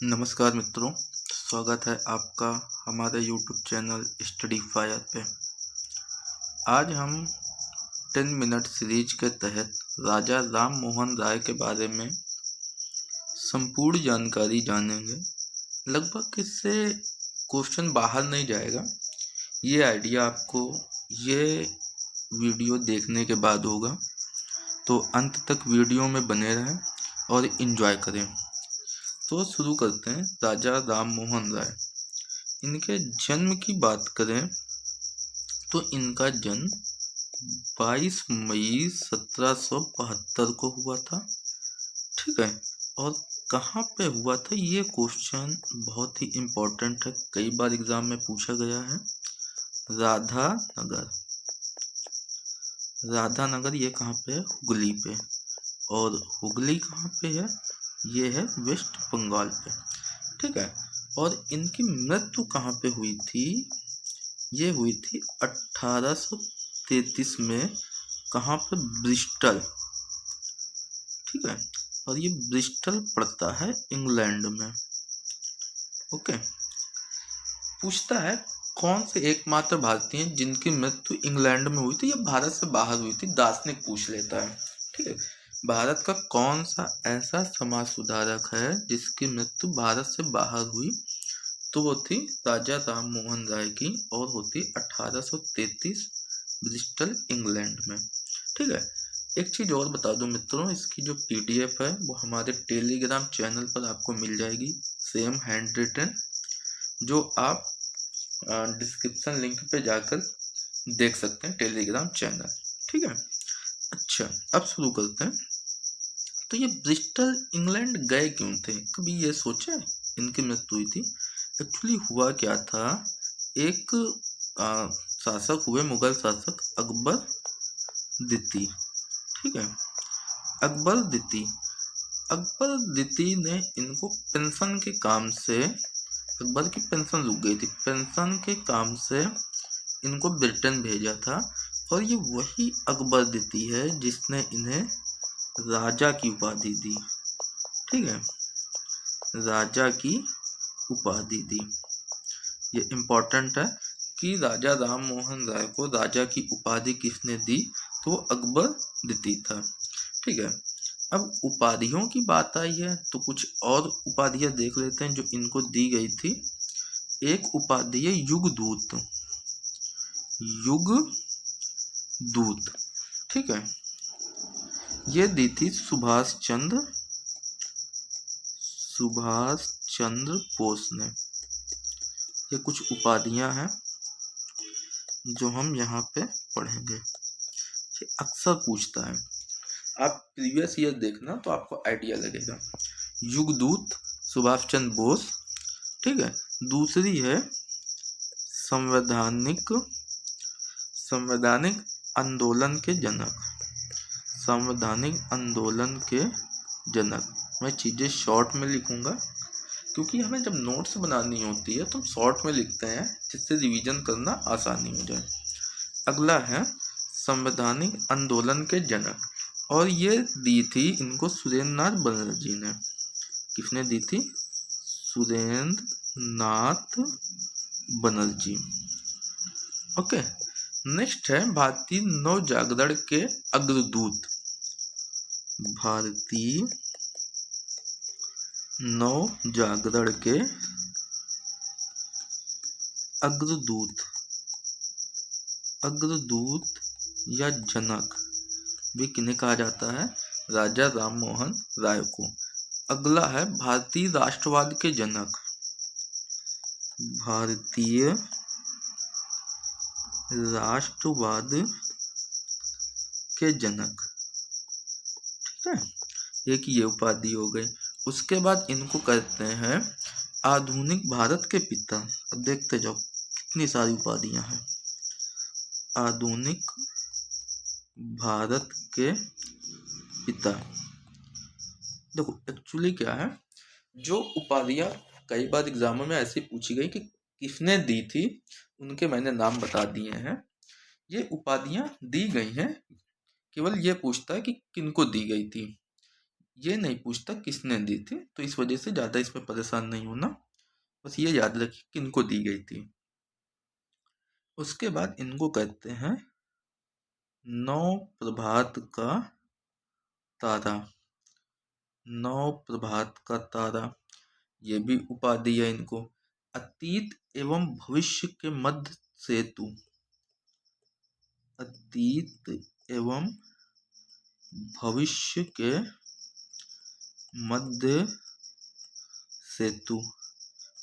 नमस्कार मित्रों, स्वागत है आपका हमारे YouTube चैनल स्टडी फायर पे। आज हम 10 मिनट सीरीज के तहत राजा राम मोहन राय के बारे में संपूर्ण जानकारी जानेंगे। लगभग इससे क्वेश्चन बाहर नहीं जाएगा। ये आइडिया आपको ये वीडियो देखने के बाद होगा, तो अंत तक वीडियो में बने रहें और इन्जॉय करें। तो शुरू करते हैं। राजा राम मोहन राय, इनके जन्म की बात करें तो इनका जन्म 22 मई 1772 को हुआ था। ठीक है, और कहाँ पे हुआ था ये क्वेश्चन बहुत ही इम्पोर्टेंट है, कई बार एग्जाम में पूछा गया है। राधानगर, राधानगर ये कहाँ पे है? हुगली पे। और हुगली कहाँ पे है? ये है वेस्ट बंगाल पे। ठीक है, और इनकी मृत्यु कहाँ पे हुई थी? ये हुई थी 1833 में। कहाँ पे? ब्रिस्टल। ठीक है, और ये ब्रिस्टल पड़ता है इंग्लैंड में। ओके, पूछता है कौन से एकमात्र भारतीय हैं जिनकी मृत्यु इंग्लैंड में हुई थी या भारत से बाहर हुई थी? दार्शनिक पूछ लेता है। ठीक है, भारत का कौन सा ऐसा समाज सुधारक है जिसकी मृत्यु भारत से बाहर हुई? तो वो थी राजा राम मोहन राय की, और होती 1833 ब्रिस्टल इंग्लैंड में। ठीक है, एक चीज और बता दूं मित्रों, इसकी जो PDF है वो हमारे टेलीग्राम चैनल पर आपको मिल जाएगी, सेम हैंड रिटन, जो आप डिस्क्रिप्शन लिंक पे जाकर देख सकते हैं, टेलीग्राम चैनल। ठीक है, अच्छा अब शुरू करते हैं। तो ये ब्रिस्टल इंग्लैंड गए क्यों थे? कभी ये सोचा है? इनकी मृत्यु हुई थी, एक्चुअली हुआ क्या था, एक शासक हुए, मुगल शासक अकबर द्वितीय। ठीक है, अकबर द्वितीय ने इनको पेंशन के काम से, अकबर की पेंशन रुक गई थी, पेंशन के काम से इनको ब्रिटेन भेजा था। और ये वही अकबर द्वितीय है जिसने इन्हें राजा की उपाधि दी। ठीक है, राजा की उपाधि दी। ये इम्पोर्टेंट है कि राजा राम मोहन राय को राजा की उपाधि किसने दी? तो अकबर द्वितीय था। ठीक है, अब उपाधियों की बात आई है तो कुछ और उपाधियां देख लेते हैं जो इनको दी गई थी। एक उपाधि है युगदूत। युगदूत, ठीक है, ये दी थी सुभाष चंद्र बोस ने। ये कुछ उपाधियां हैं जो हम यहाँ पे पढ़ेंगे। ये अक्सर पूछता है, आप प्रीवियस ईयर देखना तो आपको आइडिया लगेगा। युगदूत सुभाष चंद्र बोस। ठीक है, दूसरी है संवैधानिक आंदोलन के जनक। संवैधानिक आंदोलन के जनक। मैं चीजें शॉर्ट में लिखूंगा क्योंकि हमें जब नोट्स बनानी होती है तो हम शॉर्ट में लिखते हैं जिससे रिवीजन करना आसानी हो जाए। अगला है संवैधानिक आंदोलन के जनक, और ये दी थी इनको सुरेंद्र नाथ बनर्जी ने। किसने दी थी? सुरेंद्र नाथ बनर्जी। ओके, नेक्स्ट है भारतीय नव जागरण के अग्रदूत। भारतीय नव जागरण के अग्रदूत या जनक भी किन्हें कहा जाता है? राजा राम मोहन राय को। अगला है भारतीय राष्ट्रवाद के जनक। भारतीय राष्ट्रवाद के जनक। ठीक है, एक ये उपाधि हो गई। उसके बाद इनको कहते हैं आधुनिक भारत के पिता। अब देखते जाओ कितनी सारी उपाधियां हैं। आधुनिक भारत के पिता। देखो एक्चुअली क्या है, जो उपाधियां कई बार एग्जामों में ऐसी पूछी गई कि किसने दी थी, उनके मैंने नाम बता दिए हैं। ये उपाधियां दी गई हैं, केवल ये पूछता है कि किनको दी गई थी। ये नहीं पूछता किसने दी थी, तो इस वजह से ज़्यादा इसमें परेशान नहीं होना, बस ये याद रखिए किनको दी गई थी। उसके बाद इनको कहते हैं नौ प्रभात का तारा। नौ प्रभात का तारा, ये भी उपाधि है इनको। अतीत एवं भविष्य के मध्य सेतु। अतीत एवं भविष्य के मध्य सेतु,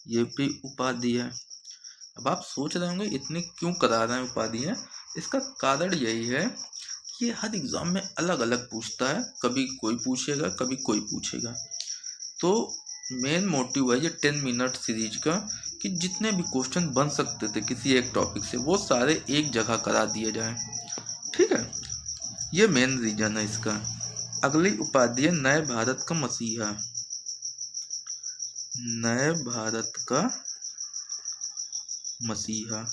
ये भी उपाधि है। अब आप सोच रहे होंगे इतनी क्यों करा रहे हैं उपाधियाँ। इसका कारण यही है कि ये हर एग्जाम में अलग अलग पूछता है, कभी कोई पूछेगा कभी कोई पूछेगा। तो मेन मोटिव है ये 10 मिनट सीरीज का कि जितने भी क्वेश्चन बन सकते थे किसी एक टॉपिक से वो सारे एक जगह करा दिए जाए। ठीक है, ये मेन रीजन है इसका। अगली उपाधि है नए भारत का मसीहा। नए भारत का मसीहा,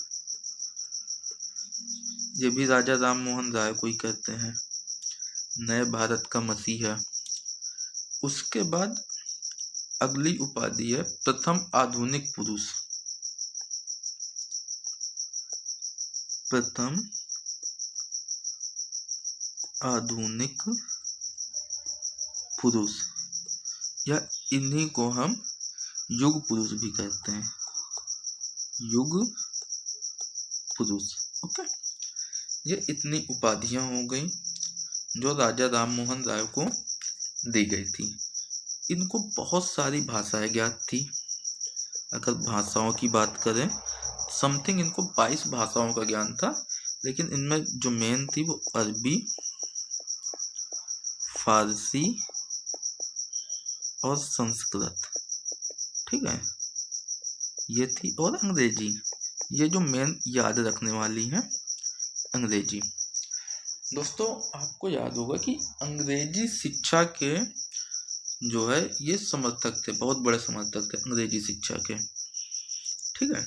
ये भी राजा राम मोहन राय को ही कहते हैं, नए भारत का मसीहा। उसके बाद अगली उपाधि है प्रथम आधुनिक पुरुष। प्रथम आधुनिक पुरुष, या इन्हीं को हम युग पुरुष भी कहते हैं, युग पुरुष। ओके, ये इतनी उपाधियां हो गई जो राजा राम मोहन राय को दी गई थी। इनको बहुत सारी भाषाएं ज्ञात थी। अगर भाषाओं की बात करें, समथिंग इनको 22 भाषाओं का ज्ञान था, लेकिन इनमें जो मेन थी वो अरबी, फारसी और संस्कृत। ठीक है, ये थी, और अंग्रेजी, ये जो मेन याद रखने वाली है अंग्रेजी। दोस्तों आपको याद होगा कि अंग्रेजी शिक्षा के जो है ये समर्थक थे, बहुत बड़े समर्थक थे अंग्रेजी शिक्षा के। ठीक है,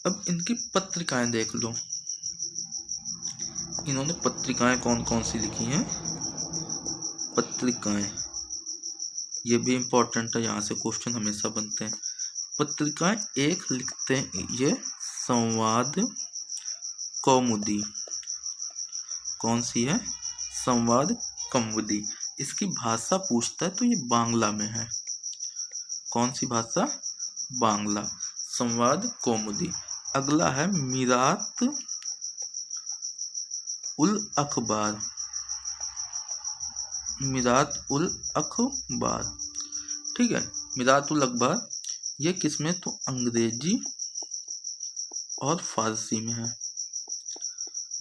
अब इनकी पत्रिकाएं देख लो। इन्होंने पत्रिकाएं कौन कौन सी लिखी हैं। पत्रिकाएं, ये भी इम्पोर्टेंट है, यहाँ से क्वेश्चन हमेशा बनते हैं। पत्रिकाएं एक लिखते हैं ये संवाद कौमुदी। कौन सी है? संवाद कौमुदी। इसकी भाषा पूछता है तो ये बांग्ला में है। कौन सी भाषा? बांग्ला। संवाद कौमुदी। अगला है मिरात उल अखबार। मिरात उल अखबार, ठीक है। मिरात उल अखबार ये किस में? तो अंग्रेजी और फारसी में है।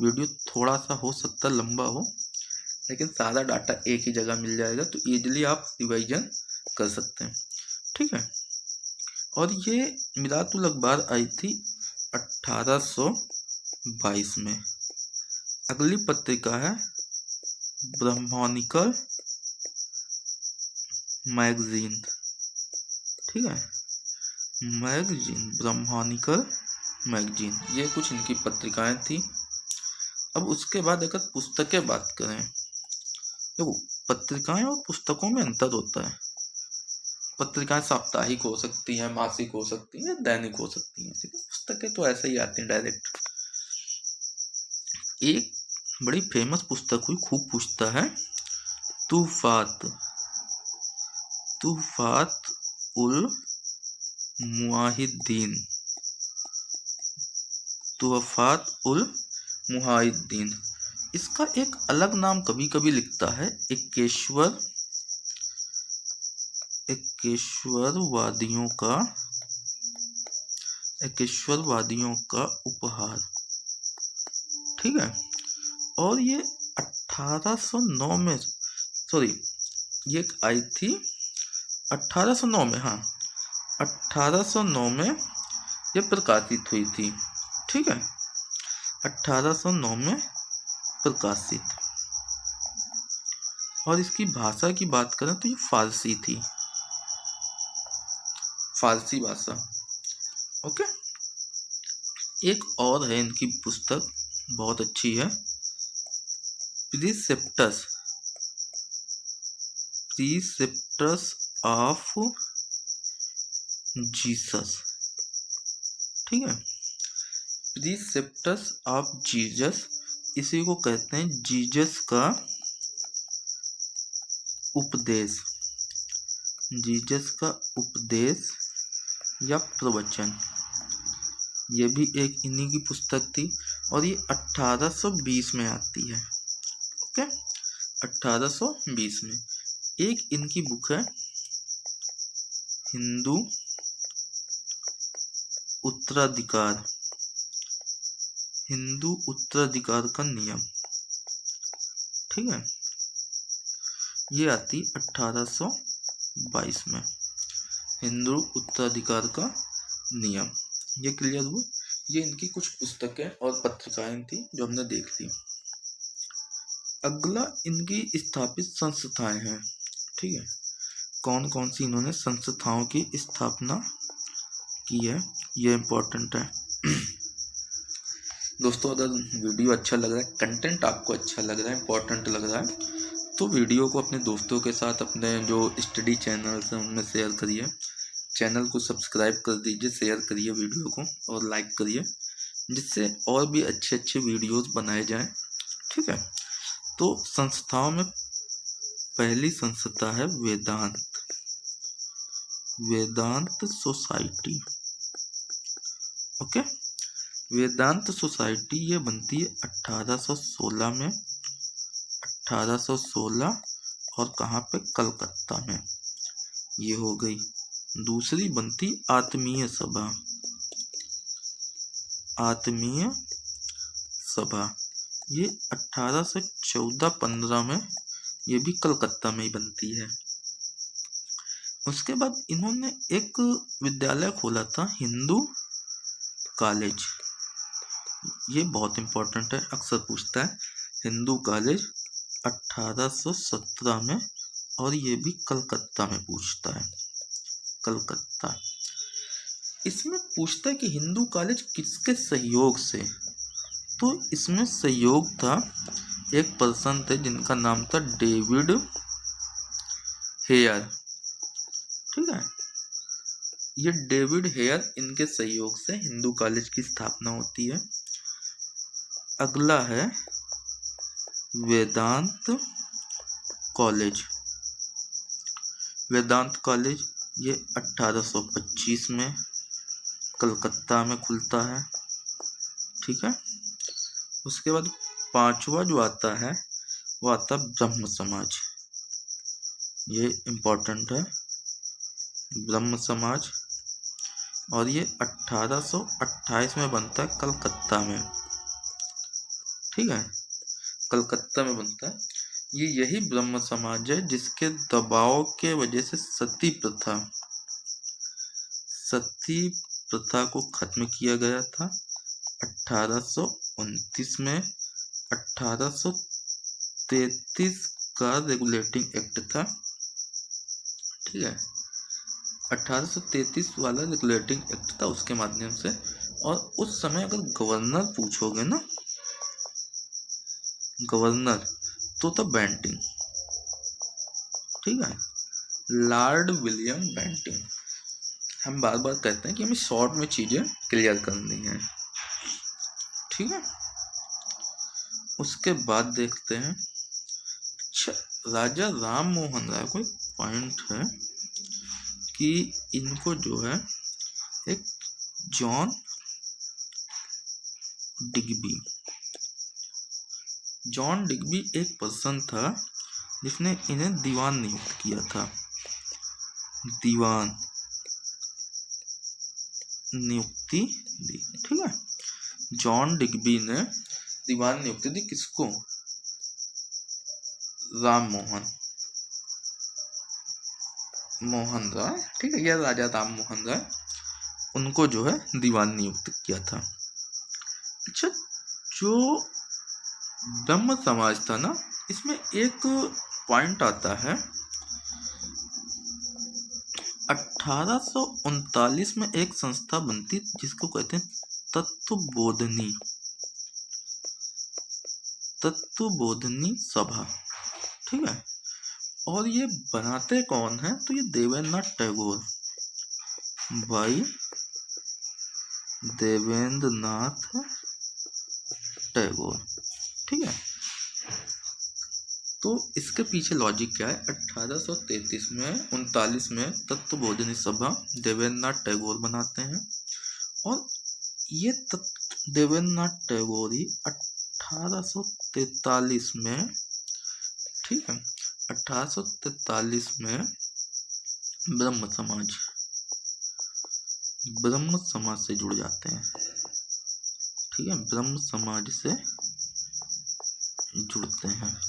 वीडियो थोड़ा सा हो सकता है लंबा हो, लेकिन सारा डाटा एक ही जगह मिल जाएगा तो इजीली आप रिवाइजन कर सकते हैं। ठीक है, और ये मिरात उल अखबार आई थी 1822 में। अगली पत्रिका है ब्रह्मोनिकल मैगजीन। ठीक है, मैगजीन, ब्रह्मोनिकल मैगजीन, ये कुछ इनकी पत्रिकाएं थी। अब उसके बाद अगर पुस्तकें बात करें, देखो पत्रिकाएं और पुस्तकों में अंतर होता है। पत्रिकाएं साप्ताहिक हो सकती हैं, मासिक हो सकती हैं, दैनिक हो सकती हैं। ठीक है, पुस्तकें तो ऐसे ही आती हैं डायरेक्ट। एक बड़ी फेमस पुस्तक हुई, खूब पूछता है, तूफात, तूफात उल मुआहिद्दीन। तूफात उल मुआहिद्दीन, इसका एक अलग नाम कभी कभी लिखता है एकेश्वरवादियों का उपहार। ठीक है, और ये 1809 में, सॉरी ये आई थी 1809 में, हाँ 1809 में ये प्रकाशित हुई थी। ठीक है, 1809 में प्रकाशित। और इसकी भाषा की बात करें तो ये फारसी थी, फारसी भाषा। ओके, एक और है इनकी पुस्तक, बहुत अच्छी है, प्रिसेप्टस। प्रीसेप्टर्स ऑफ जीसस, ठीक है। प्रीसेप्टर्स ऑफ जीसस, इसी को कहते हैं जीसस का उपदेश, जीसस का उपदेश या प्रवचन। ये भी एक इन्हीं की पुस्तक थी और ये 1820 में आती है। ओके, 1820 में। एक इनकी बुक है हिंदू उत्तराधिकार, हिंदू उत्तराधिकार का नियम, ठीक है। ये आती 1822 में, हिंदू उत्तराधिकार का नियम। ये क्लियर हुआ। ये इनकी कुछ पुस्तकें और पत्रिकाएं थी जो हमने देख ली। अगला इनकी स्थापित संस्थाएं हैं, ठीक है। कौन कौन सी इन्होंने संस्थाओं की स्थापना की है, ये इम्पोर्टेंट है। दोस्तों, अगर वीडियो अच्छा लग रहा है, कंटेंट आपको अच्छा लग रहा है, इम्पोर्टेंट लग रहा है, तो वीडियो को अपने दोस्तों के साथ, अपने जो स्टडी चैनल्स हैं उनमें शेयर करिए। चैनल को सब्सक्राइब कर दीजिए, शेयर करिए वीडियो को और लाइक करिए, जिससे और भी अच्छे अच्छे वीडियोस बनाए जाएं, ठीक है। तो संस्थाओं में पहली संस्था है वेदांत, वेदांत सोसाइटी। ओके, वेदांत सोसाइटी ये बनती है 1816 में, 1816, और कहाँ पे, कलकत्ता में। ये हो गई। दूसरी बनती आत्मीय सभा, आत्मीय सभा, ये 1814-15 में, ये भी कलकत्ता में ही बनती है। उसके बाद इन्होंने एक विद्यालय खोला था, हिंदू कॉलेज। ये बहुत इम्पोर्टेंट है, अक्सर पूछता है। हिंदू कॉलेज 1817 में, और ये भी कलकत्ता में पूछता है, कलकत्ता। इसमें पूछता है कि हिंदू कॉलेज किसके सहयोग से, तो इसमें सहयोग था, एक पर्सन थे जिनका नाम था डेविड हेयर, ठीक है। ये डेविड हेयर, इनके सहयोग से हिंदू कॉलेज की स्थापना होती है। अगला है वेदांत कॉलेज, वेदांत कॉलेज ये 1825 में कलकत्ता में खुलता है, ठीक है। उसके बाद पांचवा जो आता है वो आता ब्रह्म समाज, ये इम्पोर्टेंट है, ब्रह्म समाज, और ये 1828 में बनता है कलकत्ता में, ठीक है, कलकत्ता में बनता है। ये यही ब्रह्म समाज है जिसके दबाव के वजह से सती प्रथा को खत्म किया गया था 1829 में। 1833 का रेगुलेटिंग एक्ट था, ठीक है, 1833 वाला रेगुलेटिंग एक्ट था, उसके माध्यम से। और उस समय अगर गवर्नर पूछोगे ना, गवर्नर, तो था बेंटिंग, ठीक है, लॉर्ड विलियम बेंटिंग। हम बार बार कहते हैं कि हमें शॉर्ट में चीजें क्लियर करनी है, ठीक है। उसके बाद देखते हैं, अच्छा, राजा राम मोहन राय को एक पॉइंट है कि इनको जो है एक जॉन डिग्बी एक पर्सन था जिसने इन्हें दीवान नियुक्त किया था, दीवान नियुक्ति दी, ठीक है। जॉन डिग्बी ने दीवान नियुक्ति दी, किसको, राम मोहन राय, ठीक है, यह राजा राम मोहन राय, उनको जो है दीवान नियुक्त किया था। अच्छा, जो ब्रह्म समाज था ना, इसमें एक पॉइंट आता है, 1839 में एक संस्था बनती जिसको कहते हैं तत्वबोधिनी सभा, ठीक है। और ये बनाते कौन हैं? तो ये देवेंद्रनाथ टैगोर, भाई देवेंद्रनाथ टैगोर। ठीक है, तो इसके पीछे लॉजिक क्या है? 1833 में 39 में तत्वबोधिनी सभा देवेंद्रनाथ टैगोर बनाते हैं, और ये देवेंद्रनाथ टैगोर ही 1843 में, ठीक है, 1843 में ब्रह्म समाज से जुड़ जाते हैं। ठीक है, ब्रह्म समाज से जुड़ते हैं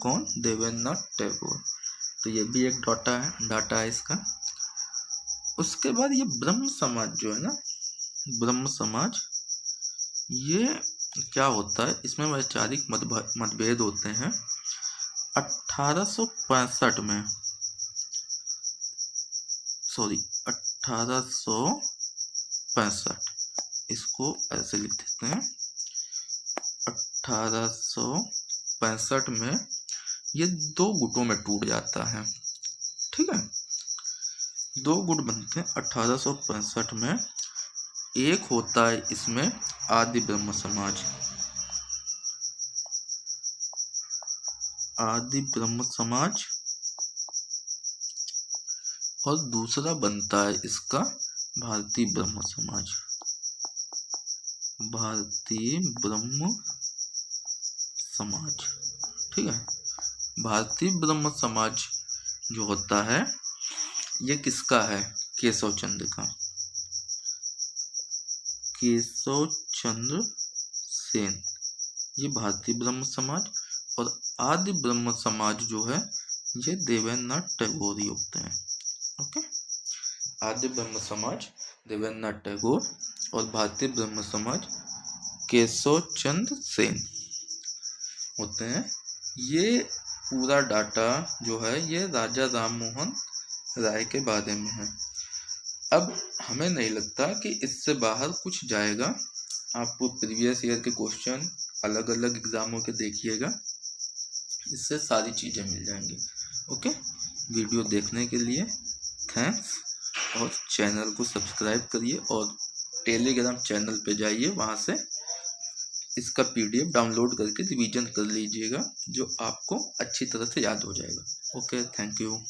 कौन? देवेंद्रनाथ टैगोर। तो ये भी एक डाटा है इसका। उसके बाद ये ब्रह्म समाज जो है ना, ब्रह्म समाज, ये क्या होता है? इसमें वैचारिक मतभेद होते हैं। 1865 में, सॉरी 1865, इसको ऐसे लिख देते हैं, 1865 में ये 2 गुटों में टूट जाता है। ठीक है, 2 गुट बनते हैं 1865 में। एक होता है इसमें आदि ब्रह्म समाज, आदि ब्रह्म समाज, और दूसरा बनता है इसका भारतीय ब्रह्म समाज, भारतीय ब्रह्म समाज। ठीक है, भारतीय ब्रह्म समाज जो होता है ये किसका है? केशव चंद्र का, केशव चंद्र सेन, ये भारतीय ब्रह्म समाज। और आदि ब्रह्म समाज जो है ये देवेंद्रनाथ टैगोर ही होते हैं। ओके, आदि ब्रह्म समाज देवेंद्रनाथ टैगोर और भारतीय ब्रह्म समाज केशव चंद्र सेन होते हैं। ये पूरा डाटा जो है ये राजा राम मोहन राय के बारे में है। अब हमें नहीं लगता कि इससे बाहर कुछ जाएगा। आपको प्रीवियस ईयर के क्वेश्चन अलग अलग एग्जामों के देखिएगा, इससे सारी चीज़ें मिल जाएंगी। ओके, वीडियो देखने के लिए थैंक्स, और चैनल को सब्सक्राइब करिए और टेलीग्राम चैनल पे जाइए, वहाँ से इसका PDF डाउनलोड करके रिवीजन कर लीजिएगा, जो आपको अच्छी तरह से याद हो जाएगा। Okay, thank you.